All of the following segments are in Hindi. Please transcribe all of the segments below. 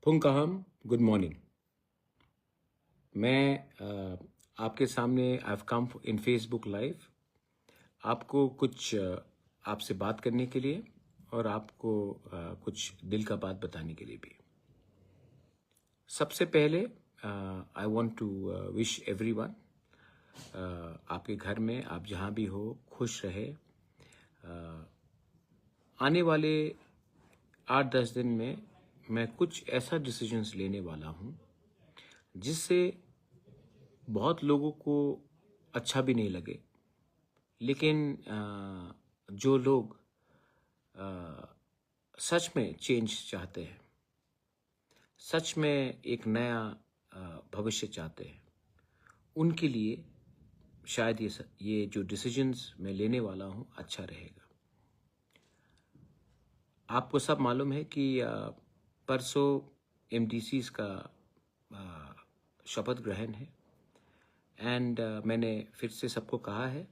फुंकहम, गुड मॉर्निंग। मैं आपके सामने I have come in Facebook live आपको कुछ आपसे बात करने के लिए और आपको कुछ दिल का बात बताने के लिए भी। सबसे पहले I want to wish everyone आपके घर में आप जहाँ भी हो खुश रहे। आने वाले 8-10 दिन में मैं कुछ ऐसा डिसीजंस लेने वाला हूँ जिससे बहुत लोगों को अच्छा भी नहीं लगे, लेकिन जो लोग सच में चेंज चाहते हैं, सच में एक नया भविष्य चाहते हैं, उनके लिए शायद ये जो डिसीजंस मैं लेने वाला हूँ अच्छा रहेगा। आपको सब मालूम है कि परसों एमडीसीज का शपथ ग्रहण है एंड मैंने फिर से सबको कहा है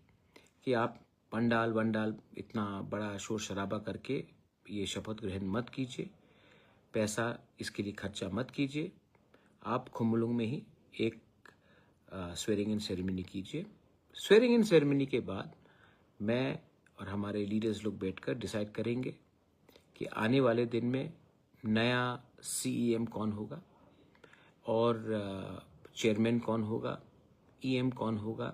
कि आप पंडाल वंडाल इतना बड़ा शोर शराबा करके ये शपथ ग्रहण मत कीजिए, पैसा इसके लिए खर्चा मत कीजिए। आप खुम्बलुंग में ही एक स्वेरिंग इन सेरेमनी कीजिए। स्वेरिंग इन सेरेमनी के बाद मैं और हमारे लीडर्स लोग बैठकर डिसाइड करेंगे कि आने वाले दिन में नया सीईएम कौन होगा और चेयरमैन कौन होगा, ईएम कौन होगा,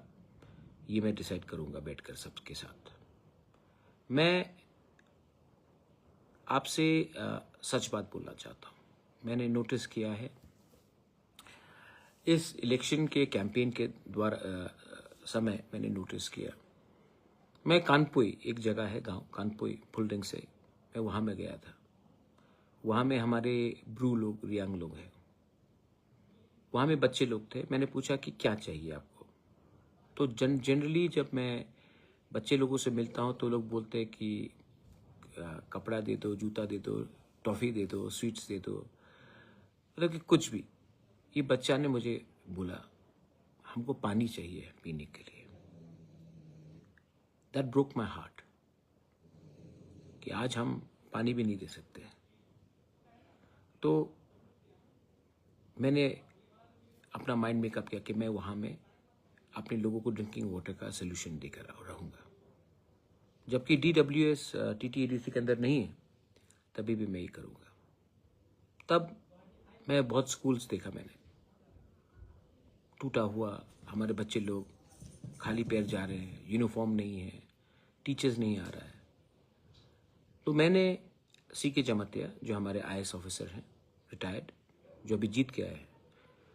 ये मैं डिसाइड करूंगा बैठकर सबके साथ। मैं आपसे सच बात बोलना चाहता हूँ। मैंने नोटिस किया है इस इलेक्शन के कैंपेन के द्वारा समय मैंने नोटिस किया, मैं कानपुई एक जगह है गांव कानपुई फुलडिंग से, मैं वहाँ में गया था। वहाँ में हमारे ब्रू लोग रियांग लोग हैं, वहाँ में बच्चे लोग थे। मैंने पूछा कि क्या चाहिए आपको, तो जनरली जब मैं बच्चे लोगों से मिलता हूँ तो लोग बोलते हैं कि कपड़ा दे दो, जूता दे दो, टॉफ़ी दे दो, स्वीट्स दे दो, मतलब कि कुछ भी। ये बच्चा ने मुझे बोला हमको पानी चाहिए पीने के लिए। दैट ब्रोक माई हार्ट कि आज हम पानी भी नहीं दे सकते। तो मैंने अपना माइंड मेकअप किया कि मैं वहाँ में अपने लोगों को ड्रिंकिंग वाटर का सोल्यूशन देकर रहूँगा। जबकि DWS TTADC के अंदर नहीं है, तभी भी मैं ये करूँगा। तब मैं बहुत स्कूल्स देखा, मैंने टूटा हुआ, हमारे बच्चे लोग खाली पैर जा रहे हैं, यूनिफॉर्म नहीं है, टीचर्स नहीं आ रहा है। तो मैंने CK जमातिया जो हमारे IAS ऑफिसर हैं रिटायर्ड, जो अभी जीत के आए हैं,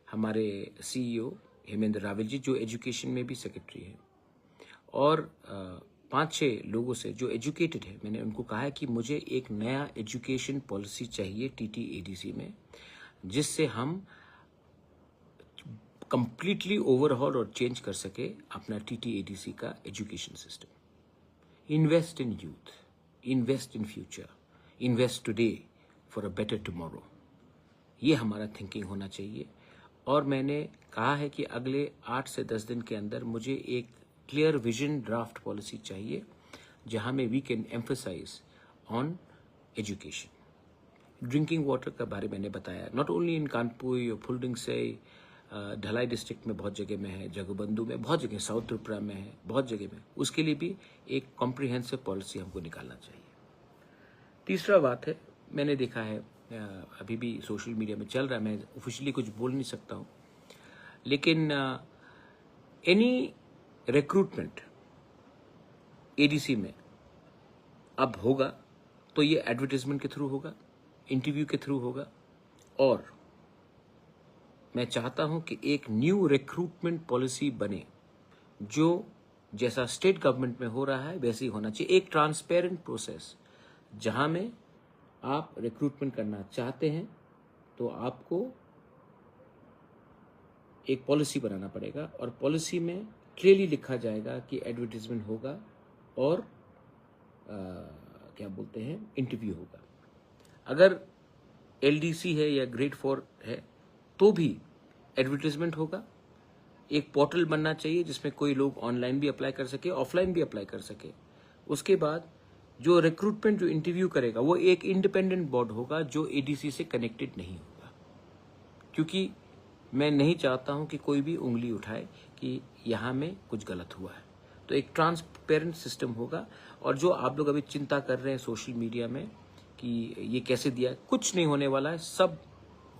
हमारे CEO हेमेंद्र रावल जी जो एजुकेशन में भी सेक्रेटरी हैं, और 5-6 लोगों से जो एजुकेटेड है, मैंने उनको कहा है कि मुझे एक नया एजुकेशन पॉलिसी चाहिए TTADC में, जिससे हम कंप्लीटली ओवरहॉल और चेंज कर सके अपना TTADC का education system. Invest in youth, invest in future, invest today for a better tomorrow, ये हमारा थिंकिंग होना चाहिए। और मैंने कहा है कि अगले 8 से 10 दिन के अंदर मुझे एक क्लियर विजन ड्राफ्ट पॉलिसी चाहिए, जहां में we can emphasise on education. Drinking water का बारे मैंने बताया, नॉट ओनली इन कानपुर और फुलडिंग से, ढलाई डिस्ट्रिक्ट में बहुत जगह में है, जगबंधु में बहुत जगह, साउथ त्रिपुरा में है, बहुत जगह में। उसके लिए भी एक कॉम्प्रिहेंसिव पॉलिसी हमको निकालना चाहिए। तीसरा बात है, मैंने देखा है अभी भी सोशल मीडिया में चल रहा है, मैं ऑफिशियली कुछ बोल नहीं सकता हूँ, लेकिन एनी रिक्रूटमेंट ADC में अब होगा तो ये एडवर्टाइजमेंट के थ्रू होगा, इंटरव्यू के थ्रू होगा। और मैं चाहता हूं कि एक न्यू रिक्रूटमेंट पॉलिसी बने, जो जैसा स्टेट गवर्नमेंट में हो रहा है वैसे ही होना चाहिए। एक ट्रांसपेरेंट प्रोसेस, जहां में आप रिक्रूटमेंट करना चाहते हैं तो आपको एक पॉलिसी बनाना पड़ेगा, और पॉलिसी में क्लियरली लिखा जाएगा कि एडवर्टाइजमेंट होगा और क्या बोलते हैं, इंटरव्यू होगा। अगर LDC है या ग्रेड 4 है तो भी एडवर्टाइजमेंट होगा। एक पोर्टल बनना चाहिए जिसमें कोई लोग ऑनलाइन भी अप्लाई कर सके, ऑफलाइन भी अप्लाई कर सके। उसके बाद जो रिक्रूटमेंट, जो इंटरव्यू करेगा, वो एक इंडिपेंडेंट बोर्ड होगा जो ADC से कनेक्टेड नहीं होगा। क्योंकि मैं नहीं चाहता हूं कि कोई भी उंगली उठाए कि यहाँ में कुछ गलत हुआ है। तो एक ट्रांसपेरेंट सिस्टम होगा। और जो आप लोग अभी चिंता कर रहे हैं सोशल मीडिया में कि ये कैसे दिया, कुछ नहीं होने वाला है, सब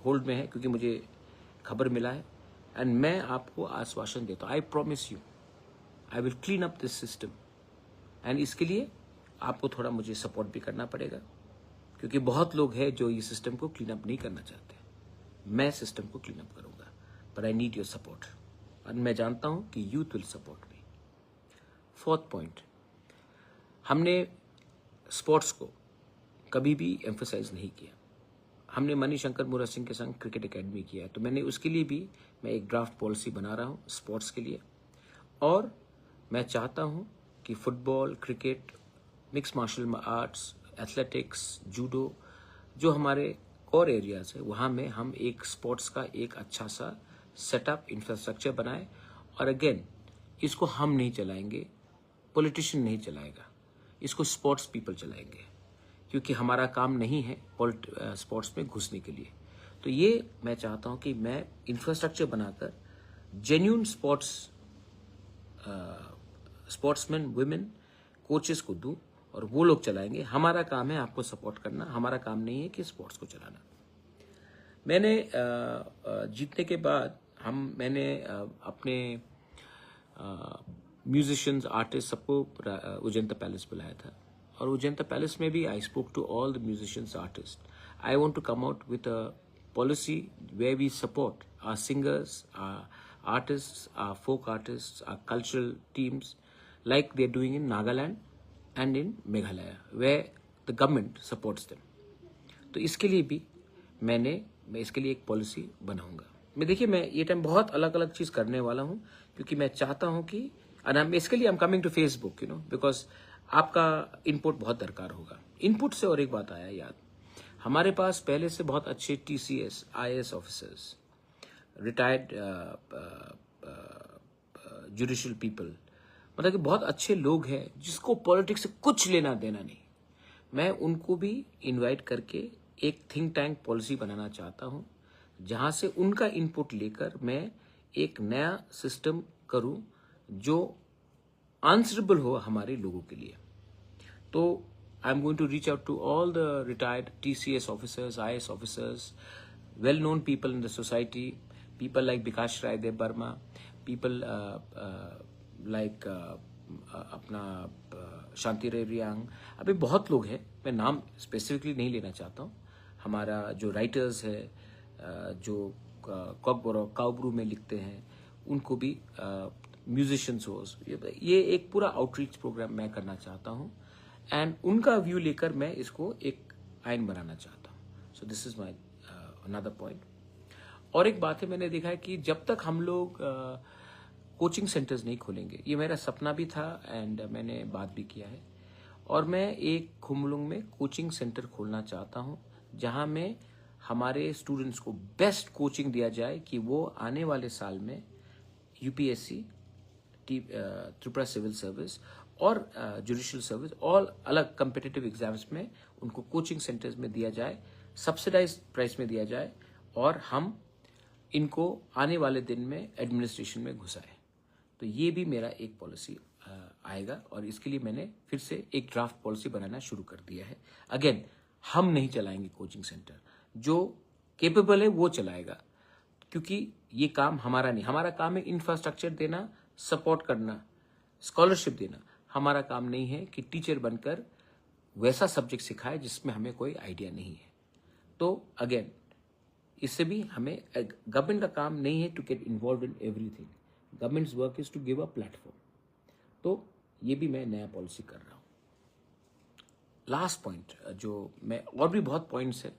होल्ड में है, क्योंकि मुझे खबर मिला है। एंड मैं आपको आश्वासन देता हूँ, I promise you I will clean up this system. And इसके लिए आपको थोड़ा मुझे सपोर्ट भी करना पड़ेगा, क्योंकि बहुत लोग हैं जो ये सिस्टम को क्लीन अप नहीं करना चाहते। मैं सिस्टम को क्लीन अप करूंगा, but I need your support. और मैं जानता हूं कि youth will support me. Fourth point, हमने स्पोर्ट्स को कभी भी एम्फसाइज नहीं किया। हमने मणिशंकर मुरा सिंह के संग क्रिकेट एकेडमी किया है, तो मैंने उसके लिए भी मैं एक ड्राफ्ट पॉलिसी बना रहा हूँ स्पोर्ट्स के लिए। और मैं चाहता हूँ कि football, cricket, mix martial arts, athletics, judo, जो हमारे कोर एरियाज है, वहाँ में हम एक स्पोर्ट्स का एक अच्छा सा सेटअप इंफ्रास्ट्रक्चर बनाए। और अगेन, इसको हम नहीं चलाएंगे, पॉलिटिशियन नहीं चलाएगा, इसको स्पोर्ट्स पीपल चलाएंगे, क्योंकि हमारा काम नहीं है स्पोर्ट्स में घुसने के लिए। तो ये मैं चाहता हूं कि मैं इंफ्रास्ट्रक्चर बनाकर जेन्यून स्पोर्ट्समैन, वुमेन, कोचेस को दूं और वो लोग चलाएंगे। हमारा काम है आपको सपोर्ट करना, हमारा काम नहीं है कि स्पोर्ट्स को चलाना। मैंने जीतने के बाद मैंने अपने म्यूजिशियंस, आर्टिस्ट सबको उजेंता पैलेस बुलाया था। और उजेंता पैलेस में भी I spoke to all the musicians, artist. I want to come out with a policy where we support our singers, our artists, our folk artists, our cultural teams, like they're doing in Nagaland and in Meghalaya, where the government supports them. तो इसके लिए भी मैं इसके लिए एक पॉलिसी बनाऊंगा। देखिए, मैं ये टाइम बहुत अलग अलग चीज करने वाला हूँ, क्योंकि मैं चाहता हूँ कि इसके लिए I am coming to Facebook, because आपका इनपुट बहुत दरकार होगा। इनपुट से और एक बात आया याद, हमारे पास पहले से बहुत अच्छे TCS, IAS officers, retired judicial people, मतलब कि बहुत अच्छे लोग हैं जिसको पॉलिटिक्स से कुछ लेना देना नहीं। मैं उनको भी इनवाइट करके एक थिंक टैंक पॉलिसी बनाना चाहता हूं, जहां से उनका इनपुट लेकर मैं एक नया सिस्टम करूं जो आंसरेबल हो हमारे लोगों के लिए। तो I'm going to reach out to all the retired TCS officers, IAS officers, well-known people in the society, people like Bikash Rai Dev Burma, people like अपना शांति रे रियांग, अभी बहुत लोग हैं, मैं नाम स्पेसिफिकली नहीं लेना चाहता हूँ। हमारा जो राइटर्स है, जो कॉकबोरो काउब्रू में लिखते हैं, उनको भी म्यूजिशियंस हो, ये एक पूरा आउटरीच प्रोग्राम मैं करना चाहता हूँ। एंड उनका व्यू लेकर मैं इसको एक आइन बनाना चाहता हूँ। So this is my another point. और एक बात है, मैंने देखा है कि जब तक हम लोग कोचिंग सेंटर्स नहीं खोलेंगे, ये मेरा सपना भी था एंड मैंने बात भी किया है, और मैं एक खुमलुंग में कोचिंग सेंटर खोलना चाहता हूँ, जहाँ में हमारे स्टूडेंट्स को बेस्ट कोचिंग दिया जाए कि वो आने वाले साल में UPSC, त्रिपुरा सिविल सर्विस और जुडिशियल सर्विस, ऑल अलग कम्पिटिटिव एग्जाम्स में उनको कोचिंग सेंटर्स में दिया जाए, सब्सिडाइज प्राइस में दिया जाए, और हम इनको आने वाले दिन में एडमिनिस्ट्रेशन में घुसाए। तो ये भी मेरा एक पॉलिसी आएगा, और इसके लिए मैंने फिर से एक ड्राफ्ट पॉलिसी बनाना शुरू कर दिया है। अगेन, हम नहीं चलाएंगे कोचिंग सेंटर, जो केपेबल है वो चलाएगा, क्योंकि ये काम हमारा नहीं। हमारा काम है इंफ्रास्ट्रक्चर देना, सपोर्ट करना, स्कॉलरशिप देना। हमारा काम नहीं है कि टीचर बनकर वैसा सब्जेक्ट सिखाए जिसमें हमें कोई आइडिया नहीं है। तो अगेन, इससे भी हमें, गवर्नमेंट का काम नहीं है to get involve in everything, governments work is to give a platform. तो ये भी मैं नया पॉलिसी कर रहा हूँ। लास्ट पॉइंट, जो मैं, और भी बहुत पॉइंट्स है,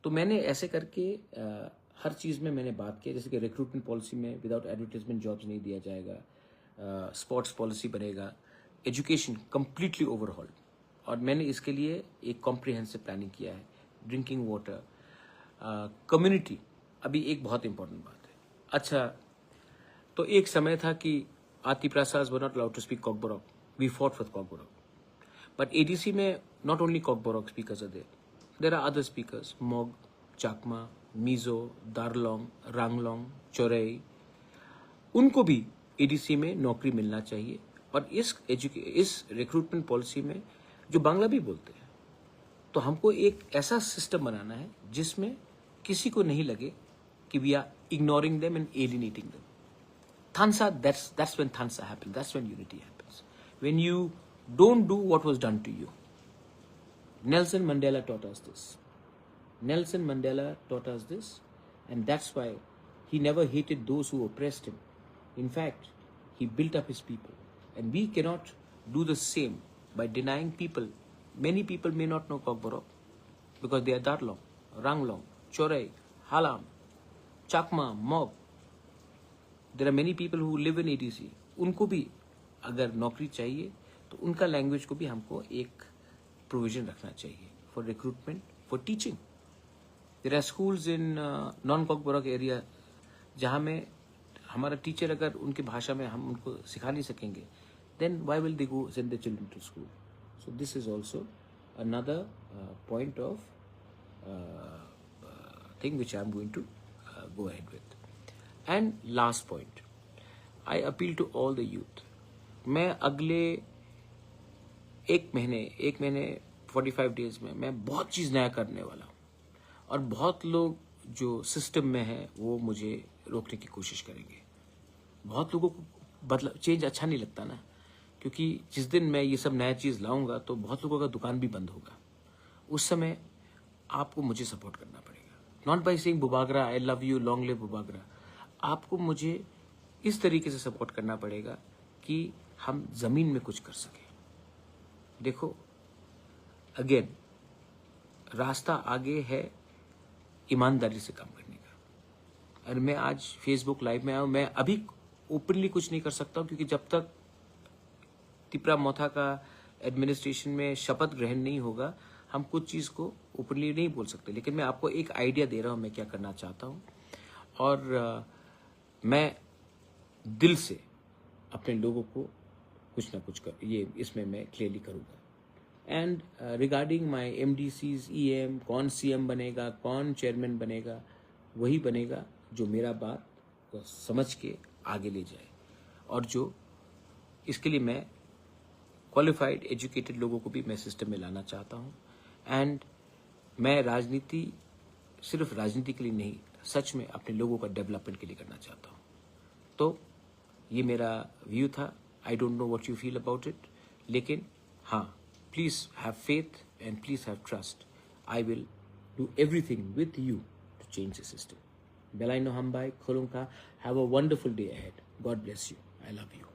तो मैंने ऐसे करके हर चीज़ में मैंने बात की, जैसे कि रिक्रूटमेंट पॉलिसी में विदाउट एडवर्टाइजमेंट जॉब्स नहीं दिया जाएगा, स्पोर्ट्स पॉलिसी बनेगा, एजुकेशन कंप्लीटली ओवरहॉल, और मैंने इसके लिए एक कॉम्प्रिहेंसिव प्लानिंग किया है। ड्रिंकिंग वाटर, कम्युनिटी, अभी एक बहुत इंपॉर्टेंट बात है। अच्छा, तो एक समय था कि आति प्रसाद were not allowed to speak Kokborok, we fought with Kokborok, but ADC में not only Kokborok speakers are there are other speakers, Mog, Chakma, Mizo, दारलोंग, Ranglong, Chaurai, उनको भी एडीसी में नौकरी मिलना चाहिए। और इस रिक्रूटमेंट पॉलिसी में जो बांग्ला भी बोलते हैं, तो हमको एक ऐसा सिस्टम बनाना है जिसमें किसी को नहीं लगे कि we are ignoring them and alienating them. Thansa, that's when Thansa happens. That's when unity happens. When you don't do what was done to you. Nelson Mandela taught us this. Nelson Mandela taught us this, and that's why he never hated those who oppressed him. In fact, he built up his people. And we cannot do the same by denying people. Many people may not know Kokborok because they are Darlong, Ranglong, Chorai, Halam, Chakma, Mog. There are many people who live in ADC. उनको भी अगर नौकरी चाहिए तो उनका लैंग्वेज को भी हमको एक प्रोविजन रखना चाहिए for recruitment, for teaching. There are schools in non Kokborok area जहाँ में हमारा टीचर अगर उनकी भाषा में हम उनको सिखा नहीं सकेंगे, then why will they go send their children to school? So this is also another point of thing which I am going to go ahead with. And last point, I appeal to all the youth. मैं अगले एक महीने 45 डेज में मैं बहुत चीज़ नया करने वाला हूँ, और बहुत लोग जो सिस्टम में है वो मुझे रोकने की कोशिश करेंगे. बहुत लोगों को चेंज अच्छा नहीं लगता ना, क्योंकि जिस दिन मैं ये सब नया चीज़ लाऊंगा तो बहुत लोगों का दुकान भी बंद होगा. उस समय आपको मुझे सपोर्ट करना पड़ेगा. Not by saying Bubagra, I love you, long live Bubagra. आपको मुझे इस तरीके से सपोर्ट करना पड़ेगा कि हम जमीन में कुछ कर सकें. देखो, अगेन रास्ता आगे है ईमानदारी से काम करने का. और मैं आज फेसबुक लाइव में आया हूं. मैं अभी ओपनली कुछ नहीं कर सकता हूं, क्योंकि जब तक तिपरा मोथा का एडमिनिस्ट्रेशन में शपथ ग्रहण नहीं होगा हम कुछ चीज़ को ओपनली नहीं बोल सकते. लेकिन मैं आपको एक आइडिया दे रहा हूं मैं क्या करना चाहता हूं, और मैं दिल से अपने लोगों को कुछ ना कुछ ये इसमें मैं क्लियरली करूँगा. And regarding my MDCs, EM, कौन CM बनेगा, कौन चेयरमैन बनेगा, वही बनेगा जो मेरा बात को समझ के आगे ले जाए, और जो इसके लिए मैं क्वालिफाइड एजुकेटेड लोगों को भी मैं सिस्टम में लाना चाहता हूँ. एंड मैं राजनीति सिर्फ राजनीति के लिए नहीं, सच में अपने लोगों का डेवलपमेंट के लिए करना चाहता हूँ. तो ये मेरा व्यू था. I don't know what you feel about it, लेकिन हाँ, please have faith and please have trust. I will do everything with you to change the system. बेलाइनो हमबाई खोलूंगा. Have a wonderful day ahead. God bless you. I love you.